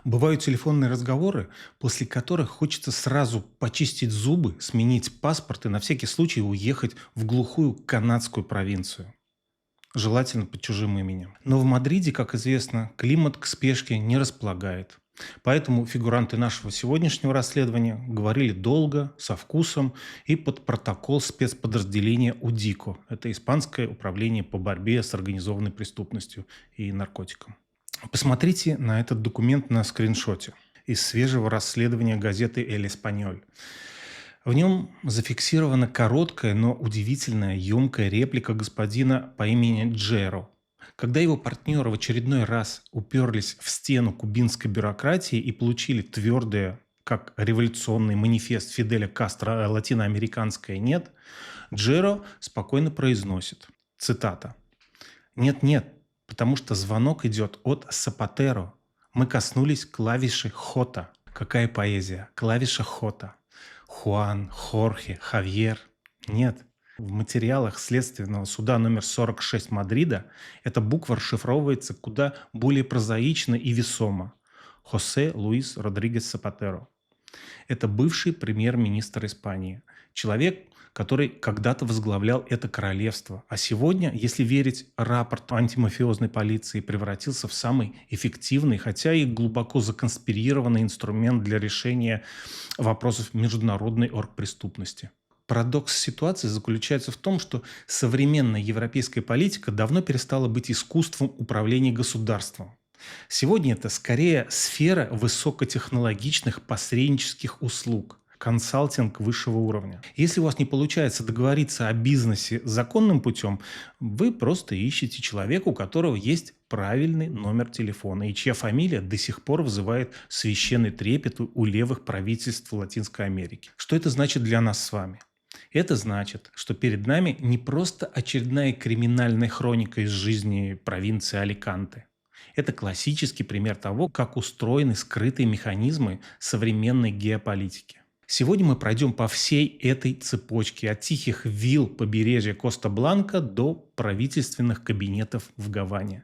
Бывают телефонные разговоры, после которых хочется сразу почистить зубы, сменить паспорт и на всякий случай уехать в глухую канадскую провинцию. Желательно под чужим именем. Но в Мадриде, как известно, климат к спешке не располагает. Поэтому фигуранты нашего сегодняшнего расследования говорили долго, со вкусом и под протокол спецподразделения УДИКО. Это Испанское управление по борьбе с организованной преступностью и наркотиком. Посмотрите на этот документ на скриншоте из свежего расследования газеты «Эль Эспаньоль». В нем зафиксирована короткая, но удивительная, емкая реплика господина по имени Джеро. Когда его партнеры в очередной раз уперлись в стену кубинской бюрократии и получили твердое, как революционный манифест Фиделя Кастро «Латиноамериканское нет», Джеро спокойно произносит, цитата, «Нет-нет, потому что звонок идет от Сапатеро. Мы коснулись клавиши Хота». Какая поэзия! Клавиша Хота. Хуан, Хорхе, Хавьер. Нет. В материалах Следственного суда номер 46 Мадрида эта буква расшифровывается куда более прозаично и весомо. Хосе Луис Родригес Сапатеро. Это бывший премьер-министр Испании. Человек, который когда-то возглавлял это королевство. А сегодня, если верить рапорту антимафиозной полиции, превратился в самый эффективный, хотя и глубоко законспирированный инструмент для решения вопросов международной оргпреступности. Парадокс ситуации заключается в том, что современная европейская политика давно перестала быть искусством управления государством. Сегодня это скорее сфера высокотехнологичных посреднических услуг, консалтинг высшего уровня. Если у вас не получается договориться о бизнесе законным путем, вы просто ищете человека, у которого есть правильный номер телефона и чья фамилия до сих пор вызывает священный трепет у левых правительств Латинской Америки. Что это значит для нас с вами? Это значит, что перед нами не просто очередная криминальная хроника из жизни провинции Аликанте. Это классический пример того, как устроены скрытые механизмы современной геополитики. Сегодня мы пройдем по всей этой цепочке от тихих вилл побережья Коста-Бланка до правительственных кабинетов в Гаване.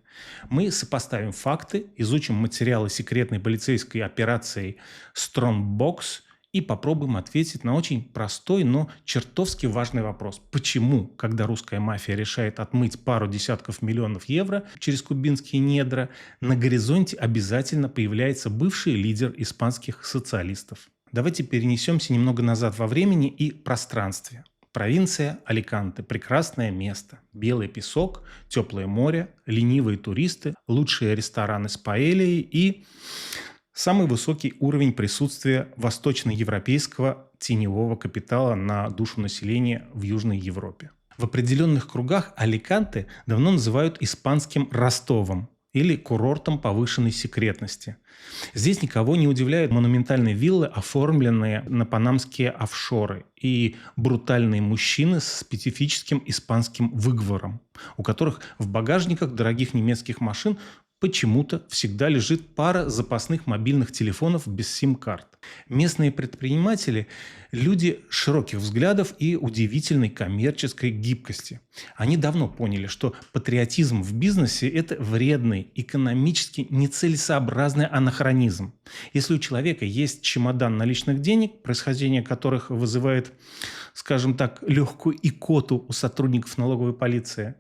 Мы сопоставим факты, изучим материалы секретной полицейской операции «Стронгбокс» и попробуем ответить на очень простой, но чертовски важный вопрос. Почему, когда русская мафия решает отмыть пару десятков миллионов евро через кубинские недра, на горизонте обязательно появляется бывший лидер испанских социалистов? Давайте перенесемся немного назад во времени и пространстве. Провинция Аликанте – прекрасное место. Белый песок, теплое море, ленивые туристы, лучшие рестораны с паэльей и самый высокий уровень присутствия восточноевропейского теневого капитала на душу населения в Южной Европе. В определенных кругах Аликанте давно называют испанским Ростовом или курортом повышенной секретности. Здесь никого не удивляют монументальные виллы, оформленные на панамские офшоры, и брутальные мужчины с специфическим испанским выговором, у которых в багажниках дорогих немецких машин почему-то всегда лежит пара запасных мобильных телефонов без сим-карт. Местные предприниматели – люди широких взглядов и удивительной коммерческой гибкости. Они давно поняли, что патриотизм в бизнесе – это вредный, экономически нецелесообразный анахронизм. Если у человека есть чемодан наличных денег, происхождение которых вызывает, скажем так, легкую икоту у сотрудников налоговой полиции,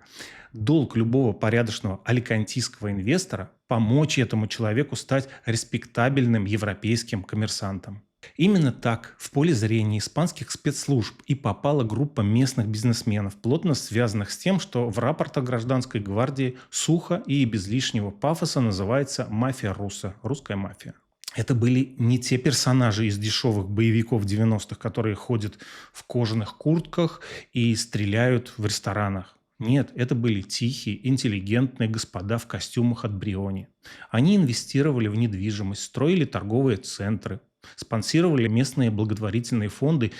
долг любого порядочного аликантийского инвестора – помочь этому человеку стать респектабельным европейским коммерсантом. Именно так в поле зрения испанских спецслужб и попала группа местных бизнесменов, плотно связанных с тем, что в рапортах гражданской гвардии сухо и без лишнего пафоса называется «мафия руса», русская мафия. Это были не те персонажи из дешевых боевиков 90-х, которые ходят в кожаных куртках и стреляют в ресторанах. Нет, это были тихие, интеллигентные господа в костюмах от Бриони. Они инвестировали в недвижимость, строили торговые центры, спонсировали местные благотворительные фонды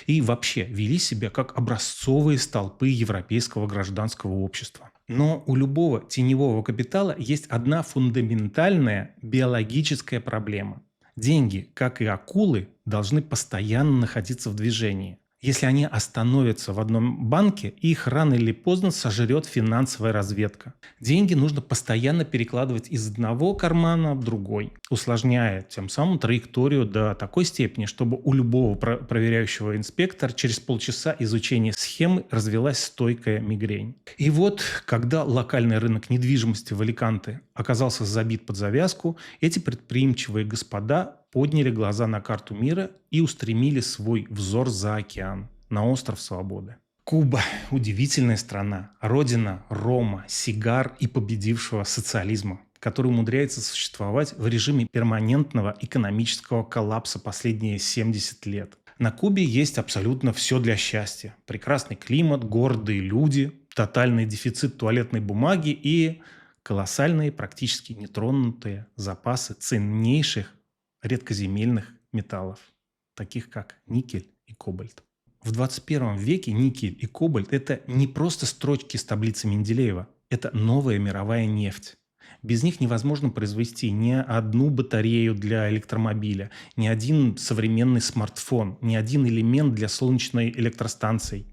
и вообще вели себя как образцовые столпы европейского гражданского общества. Но у любого теневого капитала есть одна фундаментальная биологическая проблема. Деньги, как и акулы, должны постоянно находиться в движении. Если они остановятся в одном банке, их рано или поздно сожрет финансовая разведка. Деньги нужно постоянно перекладывать из одного кармана в другой, усложняя тем самым траекторию до такой степени, чтобы у любого проверяющего инспектора через полчаса изучения схемы развилась стойкая мигрень. И вот, когда локальный рынок недвижимости в Аликанте оказался забит под завязку, эти предприимчивые господа подняли глаза на карту мира и устремили свой взор за океан, на остров Свободы. Куба – удивительная страна, родина рома, сигар и победившего социализма, который умудряется существовать в режиме перманентного экономического коллапса последние 70 лет. На Кубе есть абсолютно все для счастья. Прекрасный климат, гордые люди, тотальный дефицит туалетной бумаги и колоссальные, практически нетронутые запасы ценнейших редкоземельных металлов, таких как никель и кобальт. В 21 веке никель и кобальт – это не просто строчки с таблицы Менделеева, это новая мировая нефть. Без них невозможно произвести ни одну батарею для электромобиля, ни один современный смартфон, ни один элемент для солнечной электростанции.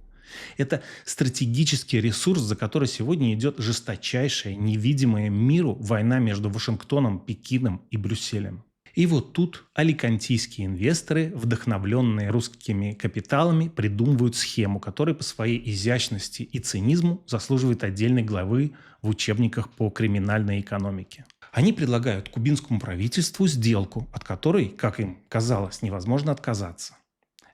Это стратегический ресурс, за который сегодня идет жесточайшая, невидимая миру война между Вашингтоном, Пекином и Брюсселем. И вот тут аликантийские инвесторы, вдохновленные русскими капиталами, придумывают схему, которая по своей изящности и цинизму заслуживает отдельной главы в учебниках по криминальной экономике. Они предлагают кубинскому правительству сделку, от которой, как им казалось, невозможно отказаться.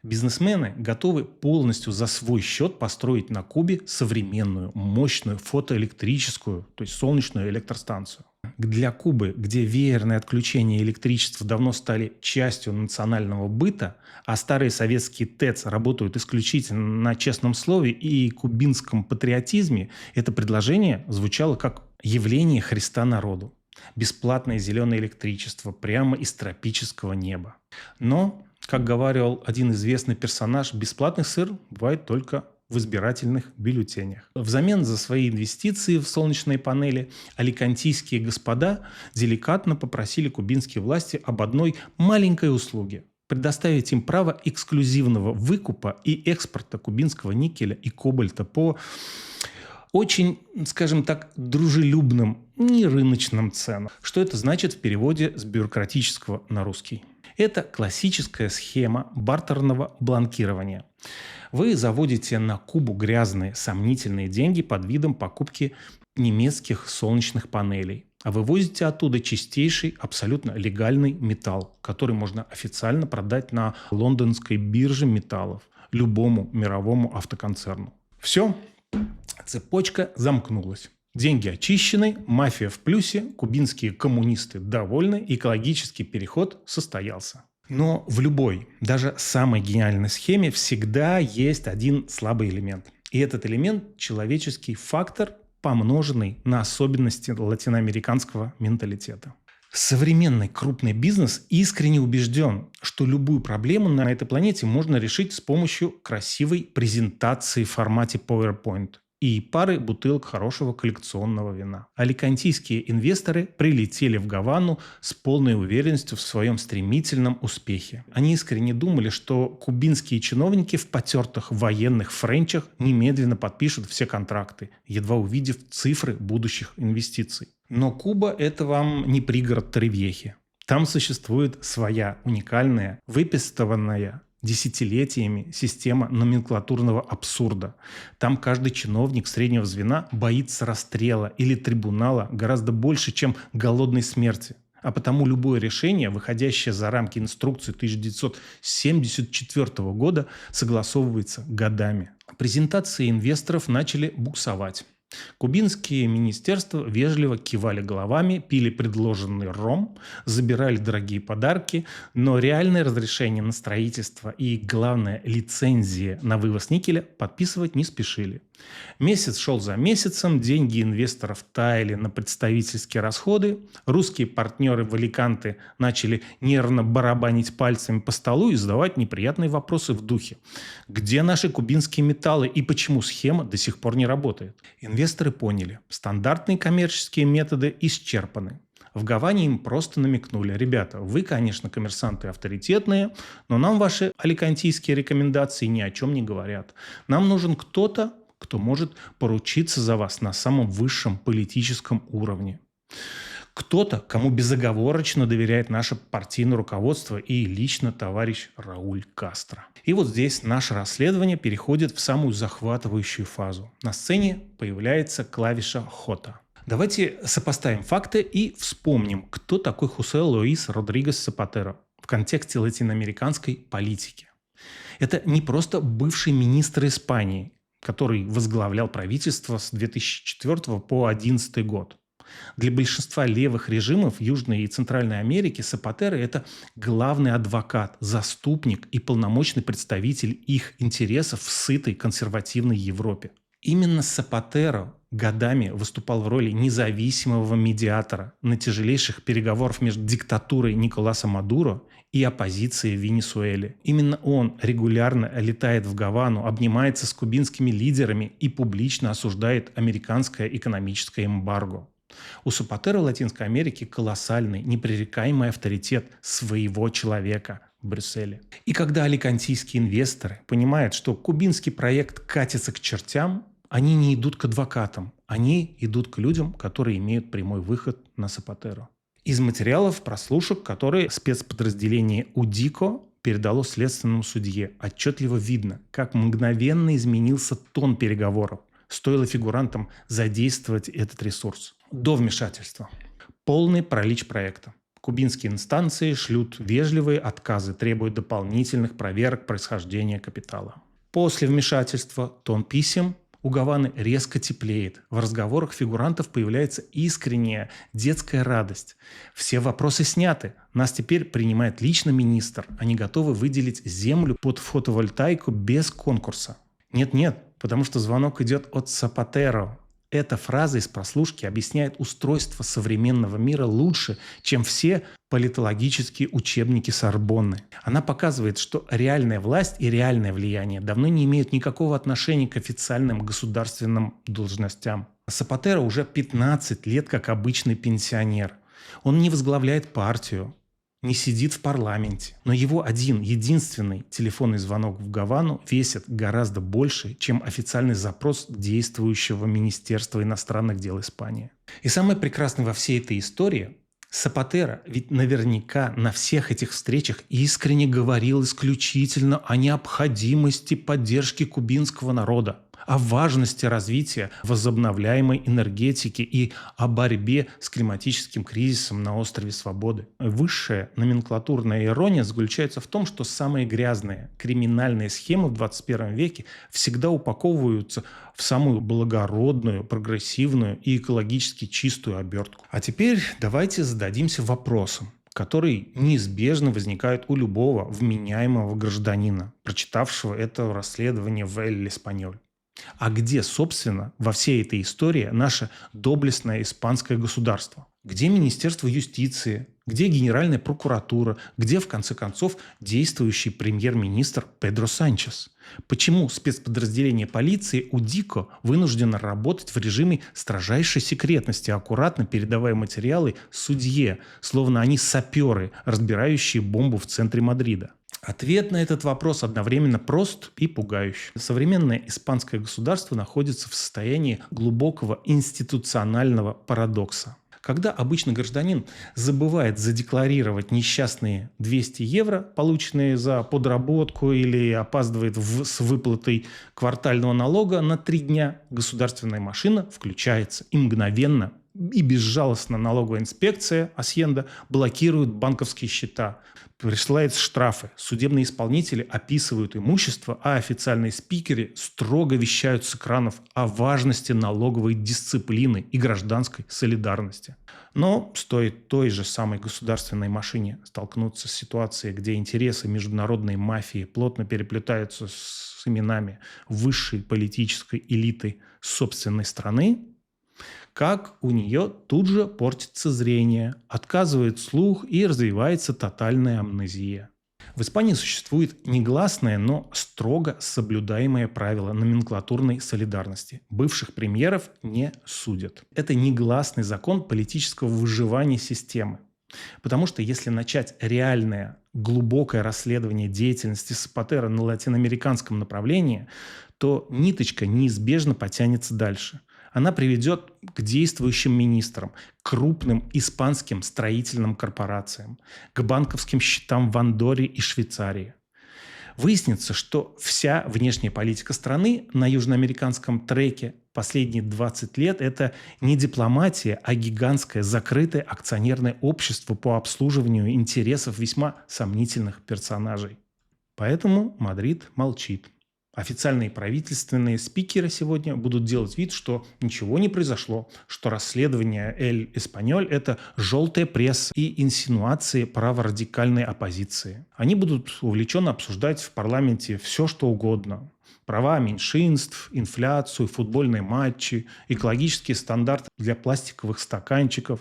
Бизнесмены готовы полностью за свой счет построить на Кубе современную, мощную фотоэлектрическую, то есть солнечную электростанцию. Для Кубы, где веерные отключения электричества давно стали частью национального быта, а старые советские ТЭЦ работают исключительно на честном слове и кубинском патриотизме, это предложение звучало как явление Христа народу. Бесплатное зеленое электричество прямо из тропического неба. Но, как говорил один известный персонаж, бесплатный сыр бывает только в избирательных бюллетенях. Взамен за свои инвестиции в солнечные панели аликантийские господа деликатно попросили кубинские власти об одной маленькой услуге – предоставить им право эксклюзивного выкупа и экспорта кубинского никеля и кобальта по очень, скажем так, дружелюбным, нерыночным ценам. Что это значит в переводе с бюрократического на русский? Это классическая схема бартерного бланкирования. Вы заводите на Кубу грязные, сомнительные деньги под видом покупки немецких солнечных панелей, а вывозите оттуда чистейший, абсолютно легальный металл, который можно официально продать на лондонской бирже металлов любому мировому автоконцерну. Все, цепочка замкнулась. Деньги очищены, мафия в плюсе, кубинские коммунисты довольны, экологический переход состоялся. Но в любой, даже самой гениальной схеме всегда есть один слабый элемент. И этот элемент – человеческий фактор, помноженный на особенности латиноамериканского менталитета. Современный крупный бизнес искренне убежден, что любую проблему на этой планете можно решить с помощью красивой презентации в формате PowerPoint и пары бутылок хорошего коллекционного вина. Аликантийские инвесторы прилетели в Гавану с полной уверенностью в своем стремительном успехе. Они искренне думали, что кубинские чиновники в потертых военных френчах немедленно подпишут все контракты, едва увидев цифры будущих инвестиций. Но Куба – это вам не пригород Торревьехи. Там существует своя уникальная, выпистованная десятилетиями система номенклатурного абсурда. Там каждый чиновник среднего звена боится расстрела или трибунала гораздо больше, чем голодной смерти. А потому любое решение, выходящее за рамки инструкции 1974 года, согласовывается годами. Презентации инвесторов начали буксовать. Кубинские министерства вежливо кивали головами, пили предложенный ром, забирали дорогие подарки, но реальное разрешение на строительство и, главное, лицензии на вывоз никеля подписывать не спешили. Месяц шел за месяцем, деньги инвесторов таяли на представительские расходы, русские партнеры в Аликанте начали нервно барабанить пальцами по столу и задавать неприятные вопросы в духе: где наши кубинские металлы и почему схема до сих пор не работает? Инвесторы поняли, стандартные коммерческие методы исчерпаны. В Гаване им просто намекнули: ребята, вы, конечно, коммерсанты авторитетные, но нам ваши аликантийские рекомендации ни о чем не говорят. Нам нужен кто-то, кто может поручиться за вас на самом высшем политическом уровне. Кто-то, кому безоговорочно доверяет наше партийное руководство и лично товарищ Рауль Кастро. И вот здесь наше расследование переходит в самую захватывающую фазу. На сцене появляется клавиша Хота. Давайте сопоставим факты и вспомним, кто такой Хосе Луис Родригес Сапатеро в контексте латиноамериканской политики. Это не просто бывший министр Испании, который возглавлял правительство с 2004 по 2011 год. Для большинства левых режимов Южной и Центральной Америки Сапатеро – это главный адвокат, заступник и полномочный представитель их интересов в сытой консервативной Европе. Именно Сапатеро годами выступал в роли независимого медиатора на тяжелейших переговорах между диктатурой Николаса Мадуро и оппозицией в Венесуэле. Именно он регулярно летает в Гавану, обнимается с кубинскими лидерами и публично осуждает американское экономическое эмбарго. У Сапатеро в Латинской Америке колоссальный, непререкаемый авторитет своего человека в Брюсселе. И когда аликантийские инвесторы понимают, что кубинский проект катится к чертям, они не идут к адвокатам, они идут к людям, которые имеют прямой выход на Сапатеро. Из материалов прослушек, которые спецподразделение УДИКО передало следственному судье, отчетливо видно, как мгновенно изменился тон переговоров. Стоило фигурантам задействовать этот ресурс. До вмешательства. Полный паралич проекта. Кубинские инстанции шлют вежливые отказы, требуют дополнительных проверок происхождения капитала. После вмешательства тон писем у Гаваны резко теплеет. В разговорах фигурантов появляется искренняя детская радость. Все вопросы сняты. Нас теперь принимает лично министр. Они готовы выделить землю под фотовольтайку без конкурса. Нет-нет, потому что звонок идет от Сапатеро. Эта фраза из прослушки объясняет устройство современного мира лучше, чем все политологические учебники Сорбонны. Она показывает, что реальная власть и реальное влияние давно не имеют никакого отношения к официальным государственным должностям. Сапатеро уже 15 лет как обычный пенсионер. Он не возглавляет партию, не сидит в парламенте. Но его единственный телефонный звонок в Гавану весит гораздо больше, чем официальный запрос действующего Министерства иностранных дел Испании. И самое прекрасное во всей этой истории – Сапатеро ведь наверняка на всех этих встречах искренне говорил исключительно о необходимости поддержки кубинского народа, о важности развития возобновляемой энергетики и о борьбе с климатическим кризисом на острове Свободы. Высшая номенклатурная ирония заключается в том, что самые грязные криминальные схемы в 21 веке всегда упаковываются в самую благородную, прогрессивную и экологически чистую обертку. А теперь давайте зададимся вопросом, который неизбежно возникает у любого вменяемого гражданина, прочитавшего это расследование в «Эль Эспаньоль». А где, собственно, во всей этой истории наше доблестное испанское государство? Где Министерство юстиции? Где Генеральная прокуратура? Где, в конце концов, действующий премьер-министр Педро Санчес? Почему спецподразделение полиции УДИКО вынуждено работать в режиме строжайшей секретности, аккуратно передавая материалы судье, словно они саперы, разбирающие бомбу в центре Мадрида? Ответ на этот вопрос одновременно прост и пугающий. Современное испанское государство находится в состоянии глубокого институционального парадокса. Когда обычный гражданин забывает задекларировать несчастные 200 евро, полученные за подработку, или опаздывает с выплатой квартального налога на 3 дня, государственная машина включается и мгновенно и безжалостно налоговая инспекция Асьенда блокирует банковские счета, присылает штрафы, судебные исполнители описывают имущество, а официальные спикеры строго вещают с экранов о важности налоговой дисциплины и гражданской солидарности. Но стоит той же самой государственной машине столкнуться с ситуацией, где интересы международной мафии плотно переплетаются с именами высшей политической элиты собственной страны, как у нее тут же портится зрение, отказывает слух и развивается тотальная амнезия. В Испании существует негласное, но строго соблюдаемое правило номенклатурной солидарности. Бывших премьеров не судят. Это негласный закон политического выживания системы. Потому что если начать реальное глубокое расследование деятельности Сапатеро на латиноамериканском направлении, то ниточка неизбежно потянется дальше. Она приведет к действующим министрам, к крупным испанским строительным корпорациям, к банковским счетам в Андорре и Швейцарии. Выяснится, что вся внешняя политика страны на южноамериканском треке последние 20 лет – это не дипломатия, а гигантское закрытое акционерное общество по обслуживанию интересов весьма сомнительных персонажей. Поэтому Мадрид молчит. Официальные правительственные спикеры сегодня будут делать вид, что ничего не произошло, что расследование «Эль Эспаньоль» – это желтая пресса и инсинуации праворадикальной оппозиции. Они будут увлеченно обсуждать в парламенте все, что угодно. Права меньшинств, инфляцию, футбольные матчи, экологические стандарты для пластиковых стаканчиков.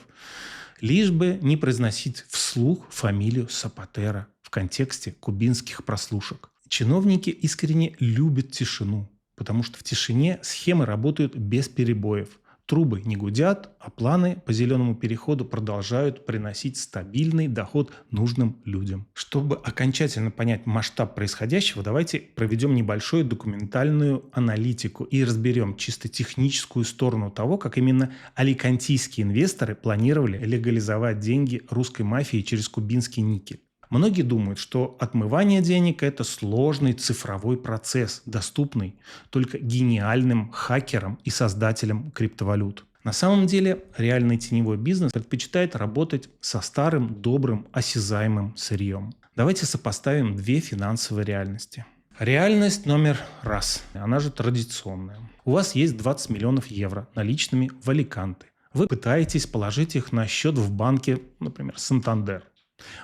Лишь бы не произносить вслух фамилию Сапатеро в контексте кубинских прослушек. Чиновники искренне любят тишину, потому что в тишине схемы работают без перебоев. Трубы не гудят, а планы по зеленому переходу продолжают приносить стабильный доход нужным людям. Чтобы окончательно понять масштаб происходящего, давайте проведем небольшую документальную аналитику и разберем чисто техническую сторону того, как именно аликантийские инвесторы планировали легализовать деньги русской мафии через кубинский никель. Многие думают, что отмывание денег – это сложный цифровой процесс, доступный только гениальным хакерам и создателям криптовалют. На самом деле реальный теневой бизнес предпочитает работать со старым, добрым, осязаемым сырьем. Давайте сопоставим две финансовые реальности. Реальность номер раз, она же традиционная. У вас есть 20 миллионов евро наличными в Аликанте. Вы пытаетесь положить их на счет в банке, например, Сантандер.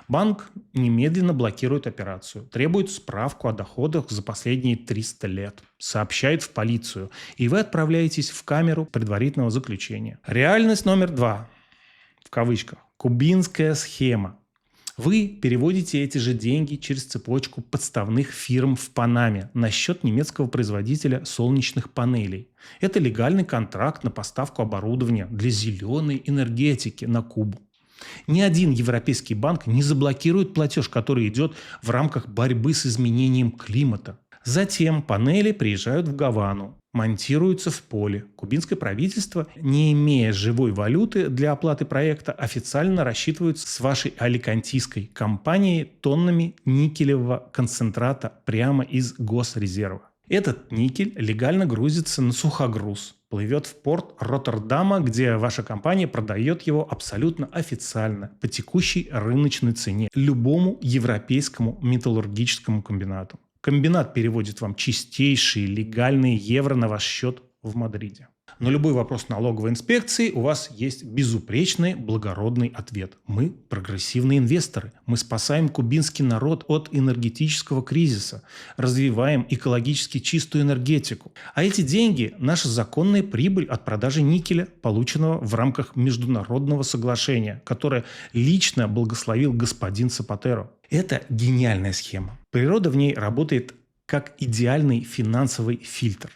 Банк немедленно блокирует операцию, требует справку о доходах за последние 300 лет, сообщает в полицию, и вы отправляетесь в камеру предварительного заключения. Реальность номер два, в кавычках, кубинская схема. Вы переводите эти же деньги через цепочку подставных фирм в Панаме на счет немецкого производителя солнечных панелей. Это легальный контракт на поставку оборудования для зеленой энергетики на Кубу. Ни один европейский банк не заблокирует платеж, который идет в рамках борьбы с изменением климата. Затем панели приезжают в Гавану, монтируются в поле. Кубинское правительство, не имея живой валюты для оплаты проекта, официально рассчитывается с вашей аликантийской компанией тоннами никелевого концентрата прямо из госрезерва. Этот никель легально грузится на сухогруз, плывет в порт Роттердама, где ваша компания продает его абсолютно официально по текущей рыночной цене любому европейскому металлургическому комбинату. Комбинат переводит вам чистейшие легальные евро на ваш счет в Мадриде. На любой вопрос налоговой инспекции у вас есть безупречный благородный ответ. Мы прогрессивные инвесторы. Мы спасаем кубинский народ от энергетического кризиса, развиваем экологически чистую энергетику. А эти деньги – наша законная прибыль от продажи никеля, полученного в рамках международного соглашения, которое лично благословил господин Сапатеро. Это гениальная схема. Природа в ней работает как идеальный финансовый фильтр.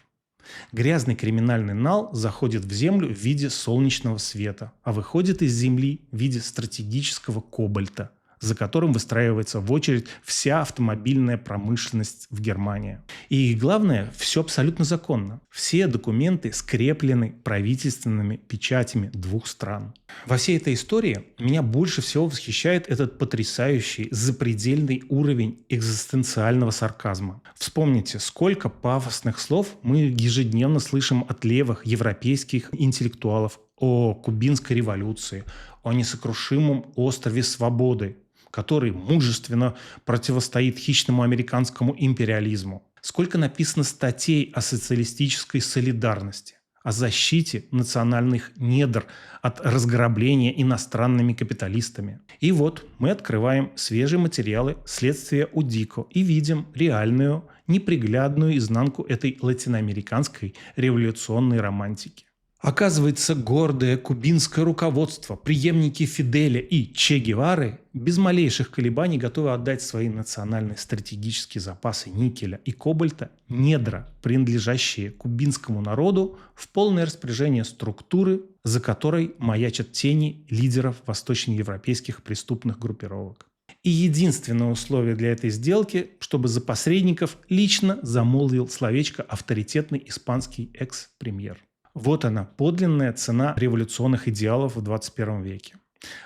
Грязный криминальный нал заходит в землю в виде солнечного света, а выходит из земли в виде стратегического кобальта, за которым выстраивается в очередь вся автомобильная промышленность в Германии. И главное, все абсолютно законно. Все документы скреплены правительственными печатями двух стран. Во всей этой истории меня больше всего восхищает этот потрясающий запредельный уровень экзистенциального сарказма. Вспомните, сколько пафосных слов мы ежедневно слышим от левых европейских интеллектуалов о кубинской революции, о несокрушимом острове свободы, который мужественно противостоит хищному американскому империализму. Сколько написано статей о социалистической солидарности, о защите национальных недр от разграбления иностранными капиталистами. И вот мы открываем свежие материалы следствия УДИКО и видим реальную, неприглядную изнанку этой латиноамериканской революционной романтики. Оказывается, гордое кубинское руководство, преемники Фиделя и Че Гевары без малейших колебаний готовы отдать свои национальные стратегические запасы никеля и кобальта, недра, принадлежащие кубинскому народу, в полное распоряжение структуры, за которой маячат тени лидеров восточноевропейских преступных группировок. И единственное условие для этой сделки, чтобы за посредников лично замолвил словечко авторитетный испанский экс-премьер. Вот она, подлинная цена революционных идеалов в 21 веке.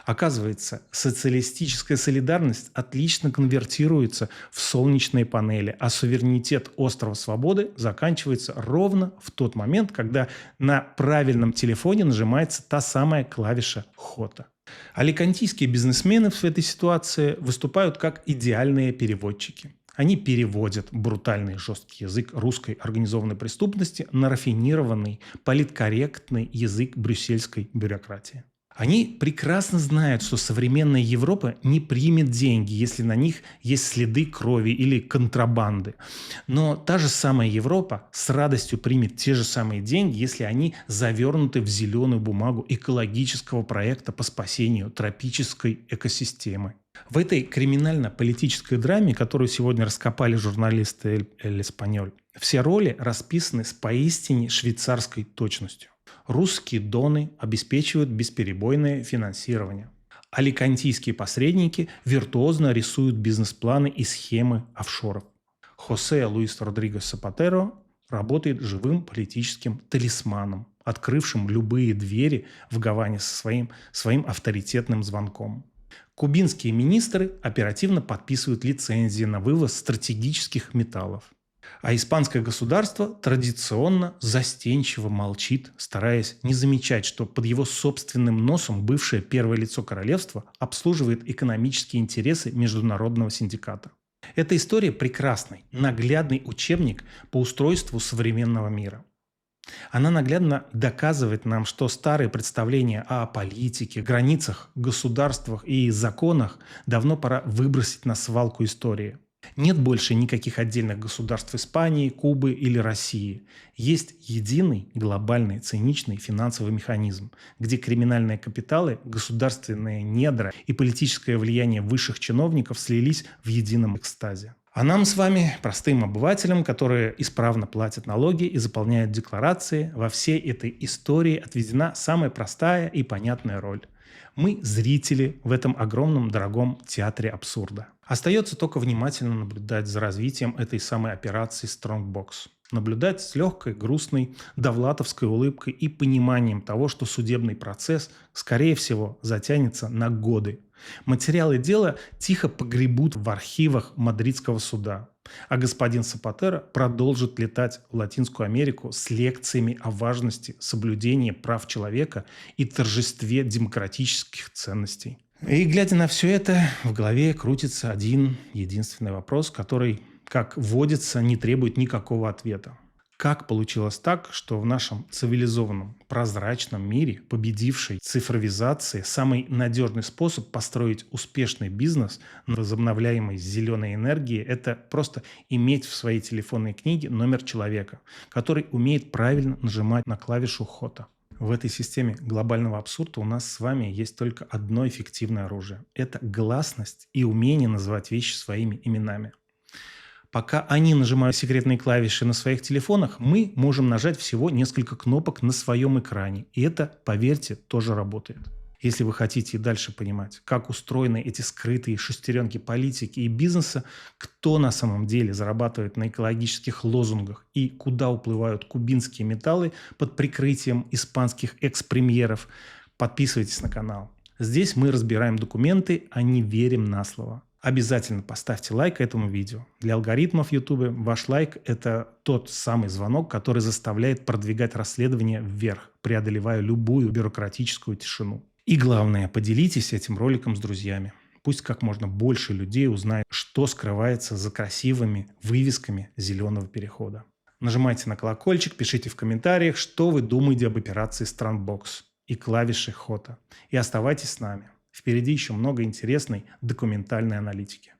Оказывается, социалистическая солидарность отлично конвертируется в солнечные панели, а суверенитет острова Свободы заканчивается ровно в тот момент, когда на правильном телефоне нажимается та самая клавиша «Хота». Аликантийские бизнесмены в этой ситуации выступают как идеальные переводчики. Они переводят брутальный жесткий язык русской организованной преступности на рафинированный, политкорректный язык брюссельской бюрократии. Они прекрасно знают, что современная Европа не примет деньги, если на них есть следы крови или контрабанды. Но та же самая Европа с радостью примет те же самые деньги, если они завернуты в зеленую бумагу экологического проекта по спасению тропической экосистемы. В этой криминально-политической драме, которую сегодня раскопали журналисты «Эль Эспаньоль», все роли расписаны с поистине швейцарской точностью. Русские доны обеспечивают бесперебойное финансирование. Аликантийские посредники виртуозно рисуют бизнес-планы и схемы офшоров. Хосе Луис Родригес Сапатеро работает живым политическим талисманом, открывшим любые двери в Гаване со своим авторитетным звонком. Кубинские министры оперативно подписывают лицензии на вывоз стратегических металлов. А испанское государство традиционно застенчиво молчит, стараясь не замечать, что под его собственным носом бывшее первое лицо королевства обслуживает экономические интересы международного синдиката. Эта история прекрасный, наглядный учебник по устройству современного мира. Она наглядно доказывает нам, что старые представления о политике, границах, государствах и законах давно пора выбросить на свалку истории. Нет больше никаких отдельных государств Испании, Кубы или России. Есть единый глобальный циничный финансовый механизм, где криминальные капиталы, государственные недра и политическое влияние высших чиновников слились в едином экстазе. А нам с вами, простым обывателям, которые исправно платят налоги и заполняют декларации, во всей этой истории отведена самая простая и понятная роль. Мы зрители в этом огромном дорогом театре абсурда. Остается только внимательно наблюдать за развитием этой самой операции Strongbox. Наблюдать с легкой, грустной, довлатовской улыбкой и пониманием того, что судебный процесс, скорее всего, затянется на годы. Материалы дела тихо погребут в архивах мадридского суда, а господин Сапатеро продолжит летать в Латинскую Америку с лекциями о важности соблюдения прав человека и торжестве демократических ценностей. И глядя на все это, в голове крутится один единственный вопрос, который, как водится, не требует никакого ответа. Как получилось так, что в нашем цивилизованном, прозрачном мире, победившей цифровизации, самый надежный способ построить успешный бизнес на возобновляемой зеленой энергии – это просто иметь в своей телефонной книге номер человека, который умеет правильно нажимать на клавишу «Хота». В этой системе глобального абсурда у нас с вами есть только одно эффективное оружие – это гласность и умение называть вещи своими именами. Пока они нажимают секретные клавиши на своих телефонах, мы можем нажать всего несколько кнопок на своем экране. И это, поверьте, тоже работает. Если вы хотите и дальше понимать, как устроены эти скрытые шестеренки политики и бизнеса, кто на самом деле зарабатывает на экологических лозунгах и куда уплывают кубинские металлы под прикрытием испанских экс-премьеров, подписывайтесь на канал. Здесь мы разбираем документы, а не верим на слово. Обязательно поставьте лайк этому видео. Для алгоритмов YouTube ваш лайк – это тот самый звонок, который заставляет продвигать расследование вверх, преодолевая любую бюрократическую тишину. И главное, поделитесь этим роликом с друзьями. Пусть как можно больше людей узнает, что скрывается за красивыми вывесками зеленого перехода. Нажимайте на колокольчик, пишите в комментариях, что вы думаете об операции Strongbox и клавиши Хота. И оставайтесь с нами. Впереди еще много интересной документальной аналитики.